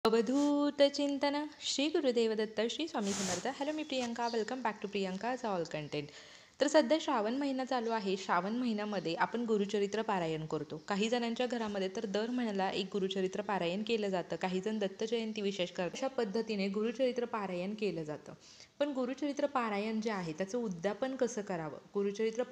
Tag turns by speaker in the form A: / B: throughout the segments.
A: अवधूत चिंतन श्री गुरुदेव दत्त श्री स्वामी समर्थ. हॅलो, मी Priyanka. Welcome back to Priyanka's all content. तर सध्या श्रावण महिना चालू आहे. श्रावण महिन्यामध्ये आपण गुरुचरित्र पारायण करतो. काही जणांच्या घरामध्ये तर दर महिन्याला एक गुरुचरित्र पारायण केलं जातं. काही जण दत्त जयंती विशेष करतात. अशा पद्धतीने गुरुचरित्र पारायण केलं जातं. पण गुरुचरित्र पारायण जे आहे त्याचं उद्यापन कसं करावं, गुरुचरित्र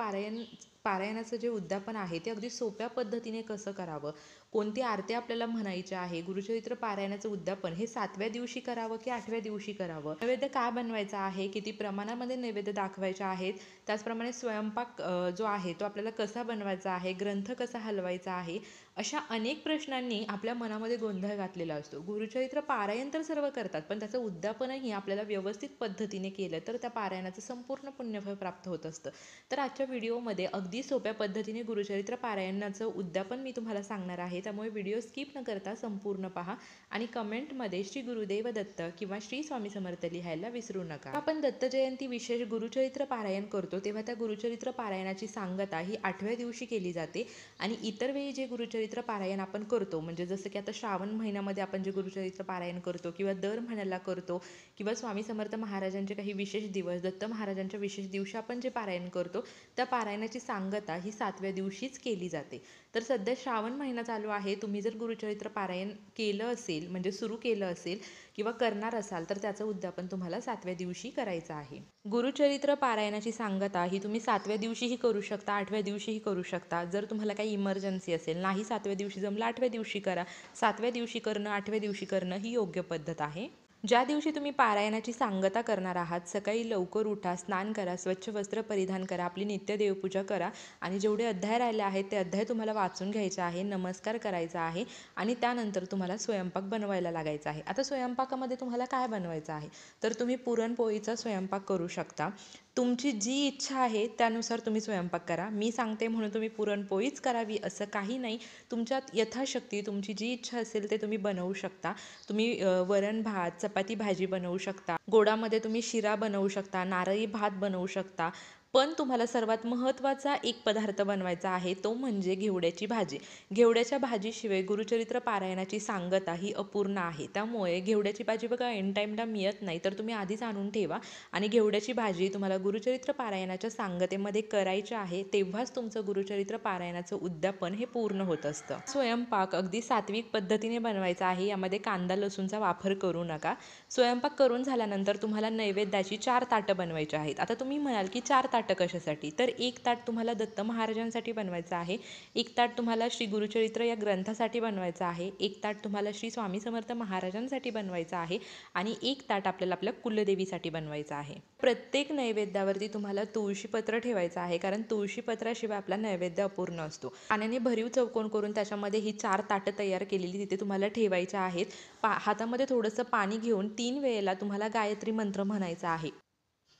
A: पारायणाचं जे उद्यापन आहे ते अगदी सोप्या पद्धतीने कसं करावं, कोणती आरती आपल्याला म्हणायची आहे, गुरुचरित्र पारायणाचं उद्यापन हे 7व्या दिवशी करावं की 8व्या दिवशी करावं, नैवेद्य काय बनवायचा आहे, किती प्रमाणामध्ये नैवेद्य दाखवायचे आहेत, त्याचप्रमाणे स्वयंपाक जो आहे तो आपल्याला कसा बनवायचा आहे, ग्रंथ कसा हलवायचा आहे, अशा अनेक प्रश्नांनी आपल्या मनामध्ये गोंधळ घातलेला असतो. गुरुचरित्र पारायण तर सर्व करतात, पण त्याचं उद्यापनही आपल्याला व्यवस्थित पद्धतीने केलं तर त्या पारायणाचं संपूर्ण पुण्यफळ प्राप्त होत असतं. तर आजच्या व्हिडिओमध्ये अगदी सोप्या पद्धतीने गुरुचरित्र पारायणाचं उद्यापन मी तुम्हाला सांगणार आहे. त्यामुळे व्हिडिओ स्किप न करता संपूर्ण पहा आणि कमेंटमध्ये श्री गुरुदेव दत्त किंवा श्री स्वामी समर्थ लिहायला विसरू नका. आपण दत्त जयंती विशेष गुरुचरित्र पारायण करतो तेव्हा त्या गुरुचरित्र पारायणाची सांगता ही 8व्या दिवशी केली जाते. आणि इतर वेळी जे गुरुचरित्र पारायण आपण करतो, म्हणजे जसं की आता श्रावण महिन्यामध्ये आपण जे गुरुचरित्र पारायण करतो किंवा दर महिन्याला करतो, किंवा स्वामी समर्थ महाराजांचे काही विशेष दिवस, दत्त महाराजांच्या विशेष दिवशी आपण जे पारायण करतो त्या पारायणाची सांगता ही 7व्या दिवशीच केली जाते. तर सध्या श्रावण महिना चालू आहे. तुम्ही जर गुरुचरित्र पारायण केलं असेल, म्हणजे सुरू केलं असेल किंवा करणार असाल, तर त्याचं उद्यापन तुम्हाला 7व्या दिवशी करायचं आहे. गुरुचरित्र पारायणाची सांगता ही तुम्ही 7व्या दिवशीही करू शकता, 8व्या दिवशीही करू शकता. जर तुम्हाला काही इमर्जन्सी असेल, नाही 7व्या दिवशी जमलं 8व्या दिवशी करा. 7व्या दिवशी करणं, 8व्या दिवशी करणं ही योग्य पद्धत आहे. ज्या दिवशी तुम्ही पारायणाची सांगता करणार आहात, सकाळी लवकर उठा, स्नान करा, स्वच्छ वस्त्र परिधान करा, आपली नित्य देवपूजा करा आणि जेवढे अध्याय राहिले आहेत ते अध्याय तुम्हाला वाचून घ्यायचे आहे, नमस्कार करायचा आहे आणि त्यानंतर तुम्हाला स्वयंपाक बनवायला लागायचा आहे. आता स्वयंपाकामध्ये तुम्हाला काय बनवायचं आहे, तर तुम्ही पुरणपोळीचा स्वयंपाक करू शकता. तुमची जी इच्छा आहे त्यानुसार तुम्ही स्वयंपाक करा. मी सांगते म्हणून तुम्ही पुरणपोळीच करावी असं काही नाही. तुमच्यात यथाशक्ती तुमची जी इच्छा असेल ते तुम्ही बनवू शकता. तुम्ही वरण भात, चपाती भाजी बनवू शकता. गोडामध्ये तुम्ही शिरा बनवू शकता, नारळी भात बनवू शकता. पण तुम्हाला सर्वात महत्त्वाचा एक पदार्थ बनवायचा आहे, तो म्हणजे घेवड्याची भाजी. घेवड्याच्या भाजीशिवाय गुरुचरित्र पारायणाची सांगता ही अपूर्ण आहे. त्यामुळे घेवड्याची भाजी बघा एन टाईमला मिळत नाही, तर तुम्ही आधीच आणून ठेवा आणि घेवड्याची भाजी तुम्हाला गुरुचरित्र पारायणाच्या सांगतेमध्ये करायची आहे. तेव्हाच तुमचं गुरुचरित्र पारायणाचं उद्यापन हे पूर्ण होत असतं. स्वयंपाक अगदी सात्विक पद्धतीने बनवायचा आहे. यामध्ये कांदा लसूणचा वापर करू नका. स्वयंपाक करून झाल्यानंतर तुम्हाला नैवेद्याची 4 ताटं बनवायची आहेत. आता तुम्ही म्हणाल की 4 ताटं कशासाठी, तर एक ताट तुम्हाला दत्त महाराजांसाठी बनवायचं आहे, एक ताट तुम्हाला श्री गुरुचरित्र या ग्रंथासाठी बनवायचं आहे, एक ताट तुम्हाला श्री स्वामी समर्थ महाराजांसाठी बनवायचं आहे आणि एक ताट आपल्याला आपल्या कुलदेवीसाठी बनवायचं आहे. प्रत्येक नैवेद्यावरती तुम्हाला तुळशीपत्र ठेवायचं आहे, कारण तुळशीपत्राशिवाय आपला नैवेद्य अपूर्ण असतो. पाण्याने भरीव चौकोन करून त्याच्यामध्ये ही 4 ताटं तयार केलेली तिथे तुम्हाला ठेवायच्या आहेत. हातामध्ये थोडंसं पाणी घेऊन 3 वेळेला तुम्हाला गायत्री मंत्र म्हणायचा आहे.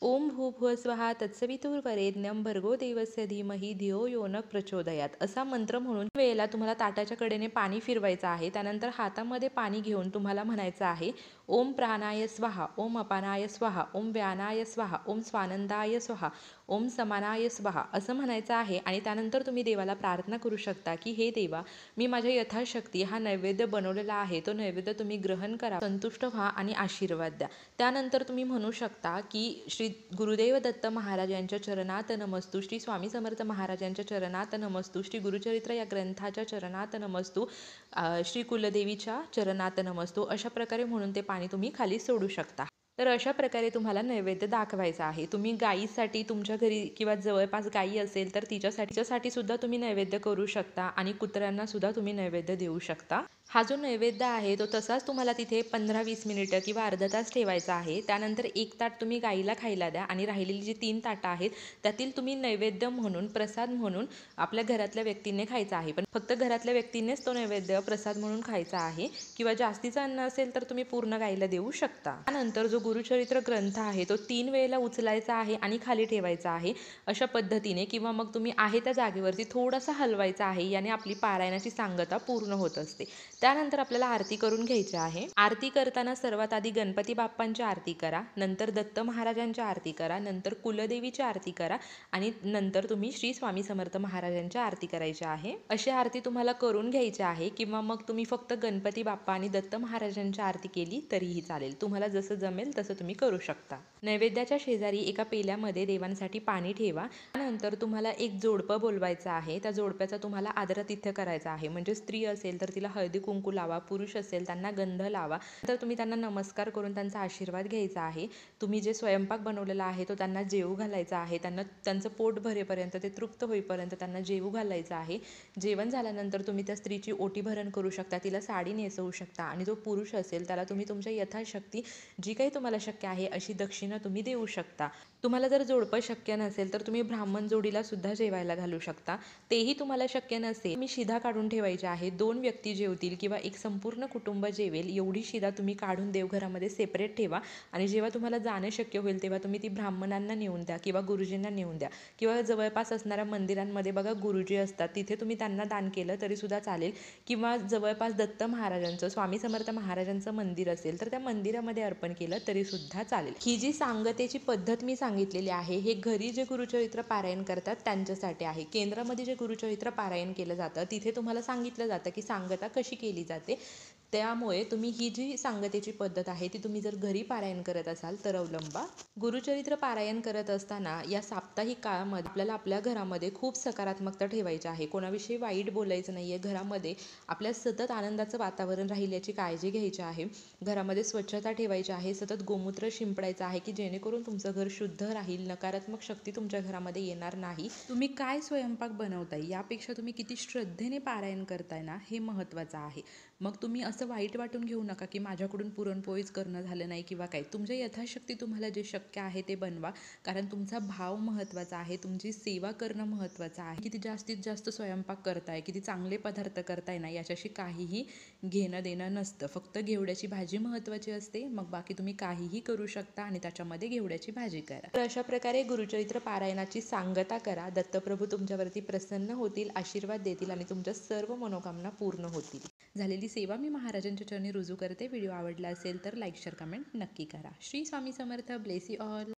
A: ओम भूर्भुवः स्वः तत्सवितुर्वरेण्यं भर्गो देवस्य धीमहि धियो यो न प्रचोदयात असा मंत्र म्हणून वेळेला तुम्हाला ताटाच्या कडेने पाणी फिरवायचं आहे. त्यानंतर हातामध्ये पाणी घेऊन तुम्हाला म्हणायचं आहे ओम प्राणाय स्वाहा, ओम अपानाय स्वाहा, ओम व्यानाय स्वाहा, ओम स्वानंदाय स्वाहा, ओम समानाय स्वाहा असं म्हणायचं आहे. आणि त्यानंतर तुम्ही देवाला प्रार्थना करू शकता की हे देवा, मी माझ्या यथाशक्ती हा नैवेद्य बनवलेला आहे, तो नैवेद्य तुम्ही ग्रहण करा, संतुष्ट व्हा आणि आशीर्वाद द्या. त्यानंतर तुम्ही म्हणू शकता की श्री गुरुदेव दत्त महाराज यांच्या चरणात नमस्तू, श्री स्वामी समर्थ महाराजांच्या चरणात नमस्तू, श्री गुरुचरित्र या ग्रंथाच्या चरणात नमस्तू, श्री कुलदेवीच्या चरणात नमस्तू अशा प्रकारे म्हणून ते पाणी तुम्ही खाली सोडू शकता. तर अशा प्रकारे तुम्हाला नैवेद्य दाखवायचा आहे. तुम्ही गायीसाठी तुमच्या घरी किंवा जवळपास गायी असेल तर तिच्यासाठी सुद्धा तुम्ही नैवेद्य करू शकता आणि कुत्र्यांना सुद्धा तुम्ही नैवेद्य देऊ शकता. हा जो नैवेद्य आहे तो तसाच तुम्हाला तिथे 15-20 मिनिटं किंवा अर्धा तास ठेवायचा आहे. त्यानंतर एक ताट तुम्ही गाईला खायला द्या आणि राहिलेली जी 3 ताटं आहेत त्यातील तुम्ही नैवेद्य म्हणून, प्रसाद म्हणून आपल्या घरातल्या व्यक्तींनी खायचा आहे. पण फक्त घरातल्या व्यक्तींनीच तो नैवेद्य प्रसाद म्हणून खायचा आहे, किंवा जास्तीचं अन्न असेल तर तुम्ही पूर्ण गाईला देऊ शकता. त्यानंतर जो गुरुचरित्र ग्रंथ आहे तो 3 वेळेला उचलायचा आहे आणि खाली ठेवायचा आहे अशा पद्धतीने, किंवा मग तुम्ही आहे त्या जागेवरती थोडासा हलवायचा आहे. याने आपली पारायणाची सांगता पूर्ण होत असते. त्यानंतर आपल्याला आरती करून घ्यायची आहे. आरती करताना सर्वात आधी गणपती बाप्पांची आरती करा, नंतर दत्त महाराजांची आरती करा, नंतर कुलदेवीची आरती करा आणि नंतर तुम्ही श्री स्वामी समर्थ महाराजांची आरती करायची आहे. अशी आरती तुम्हाला करून घ्यायची आहे किंवा मग तुम्ही फक्त गणपती बाप्पा आणि दत्त महाराजांची आरती केली तरीही चालेल. तुम्हाला जसं जमेल तसं तुम्ही करू शकता. नैवेद्याच्या शेजारी एका पेल्यामध्ये देवांसाठी पाणी ठेवा. त्यानंतर तुम्हाला एक जोडपं बोलवायचं आहे. त्या जोडप्याचा तुम्हाला आदरातिथ्य करायचा आहे. म्हणजे स्त्री असेल तर तिला हळदी कुंकू लावा, पुरुष असेल त्यांना गंध लावा. तर तुम्ही त्यांना नमस्कार करून त्यांचा आशीर्वाद घ्यायचा आहे. तुम्ही जे स्वयंपाक बनवलेला आहे तो त्यांना जेवू घालायचा आहे. त्यांना त्यांचं पोट भरेपर्यंत, ते तृप्त होईपर्यंत त्यांना जेवू घालायचं आहे. जेवण झाल्यानंतर तुम्ही त्या स्त्रीची ओटी भरण करू शकता, तिला साडी नेसवू शकता आणि जो पुरुष असेल त्याला तुम्ही तुमच्या यथाशक्ती जी काही तुम्हाला शक्य आहे अशी दक्षिणा तुम्ही देऊ शकता. तुम्हाला जर जोडपं शक्य नसेल तर तुम्ही ब्राह्मण जोडीला सुद्धा जेवायला घालू शकता. तेही तुम्हाला शक्य नसेल, तुम्ही शिधा काढून ठेवायची आहे. 2 व्यक्ती जेवतील किंवा एक संपूर्ण कुटुंब जेवेल एवढी शिधा तुम्ही काढून देवघरामध्ये सेपरेट ठेवा आणि जेव्हा तुम्हाला जाणं शक्य होईल तेव्हा तुम्ही ती ब्राह्मणांना नेऊन द्या किंवा गुरुजींना नेऊन द्या किंवा जवळपास असणाऱ्या मंदिरांमध्ये बघा गुरुजी असतात, तिथे तुम्ही त्यांना दान केलं तरीसुद्धा चालेल किंवा जवळपास दत्त महाराजांचं, स्वामी समर्थ महाराजांचं मंदिर असेल तर त्या मंदिरामध्ये अर्पण केलं तरीसुद्धा चालेल. ही जी सांगतेची पद्धत मी सांगितलेली आहे हे घरी जे गुरुचरित्र पारायण करतात त्यांच्यासाठी आहे. केंद्रामध्ये जे गुरुचरित्र पारायण केलं जातं तिथे तुम्हाला सांगितलं जातं की सांगता कशी केली जाते. त्यामुळे तुम्ही ही जी सांगतेची पद्धत आहे ती तुम्ही जर घरी पारायण करत असाल तर अवलंबा. गुरुचरित्र पारायण करत असताना या साप्ताहिक काळामध्ये आपल्याला आपल्या घरामध्ये खूप सकारात्मकता ठेवायची आहे. कोणाविषयी वाईट बोलायचं नाही आहे. घरामध्ये आपल्या सतत आनंदाचं वातावरण राहील याची काळजी घ्यायची आहे. घरामध्ये स्वच्छता ठेवायची आहे. सतत गोमूत्र शिंपडायचं आहे की जेणेकरून तुमचं घर शुद्ध राहील, नकारात्मक शक्ती तुमच्या घरामध्ये येणार नाही. तुम्ही काय स्वयंपाक बनवताय यापेक्षा तुम्ही किती श्रद्धेने पारायण करताय ना हे महत्त्वाचं आहे. मग तुम्ही असं वाईट वाटून घेऊ नका की माझ्याकडून पुरणपोळीच करणं झालं नाही किंवा काय. तुमच्या यथाशक्ती तुम्हाला जे शक्य आहे ते बनवा, कारण तुमचा भाव महत्त्वाचा आहे, तुमची सेवा करणं महत्त्वाचं आहे. किती जास्तीत जास्त स्वयंपाक करताय, किती चांगले पदार्थ करताय ना याच्याशी काहीही घेणं देणं नसतं. फक्त घेवड्याची भाजी महत्त्वाची असते, मग बाकी तुम्ही काहीही करू शकता आणि त्याच्यामध्ये घेवड्याची भाजी करा. तर अशा प्रकारे गुरुचरित्र पारायणाची सांगता करा. दत्तप्रभू तुमच्यावरती प्रसन्न होतील, आशीर्वाद देतील आणि तुमच्या सर्व मनोकामना पूर्ण होतील. झालेली सेवा मी महाराजांच्या चरणी रुजू करते. व्हिडिओ आवडला असेल तर लाईक, शेअर, कमेंट नक्की करा. Shri Swami Samarth. Bless you all.